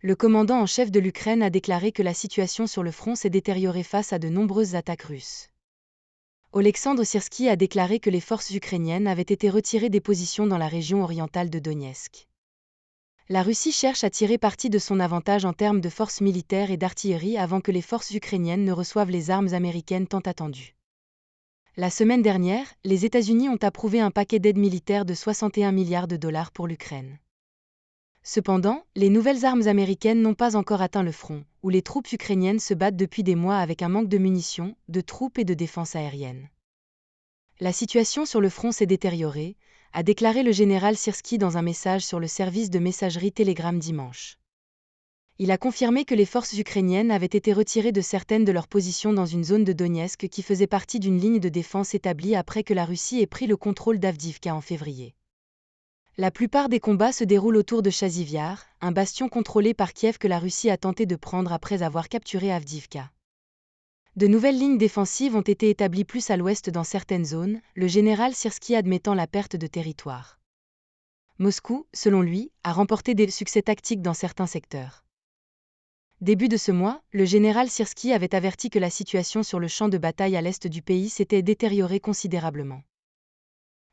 Le commandant en chef de l'Ukraine a déclaré que la situation sur le front s'est détériorée face à de nombreuses attaques russes. Oleksandr Syrski a déclaré que les forces ukrainiennes avaient été retirées des positions dans la région orientale de Donetsk. La Russie cherche à tirer parti de son avantage en termes de forces militaires et d'artillerie avant que les forces ukrainiennes ne reçoivent les armes américaines tant attendues. La semaine dernière, les États-Unis ont approuvé un paquet d'aide militaire de 61 milliards de dollars pour l'Ukraine. Cependant, les nouvelles armes américaines n'ont pas encore atteint le front, où les troupes ukrainiennes se battent depuis des mois avec un manque de munitions, de troupes et de défense aérienne. La situation sur le front s'est détériorée, a déclaré le général Syrski dans un message sur le service de messagerie Telegram dimanche. Il a confirmé que les forces ukrainiennes avaient été retirées de certaines de leurs positions dans une zone de Donetsk qui faisait partie d'une ligne de défense établie après que la Russie ait pris le contrôle d'Avdiivka en février. La plupart des combats se déroulent autour de Chazivyar, un bastion contrôlé par Kiev que la Russie a tenté de prendre après avoir capturé Avdiivka. De nouvelles lignes défensives ont été établies plus à l'ouest dans certaines zones, le général Syrski admettant la perte de territoire. Moscou, selon lui, a remporté des succès tactiques dans certains secteurs. Début de ce mois, le général Syrski avait averti que la situation sur le champ de bataille à l'est du pays s'était détériorée considérablement.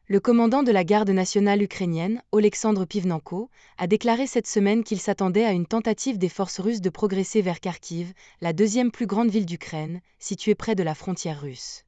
Le commandant de la garde nationale ukrainienne, Oleksandr Pivnenko, a déclaré cette semaine qu'il s'attendait à une tentative des forces russes de progresser vers Kharkiv, la deuxième plus grande ville d'Ukraine, située près de la frontière russe.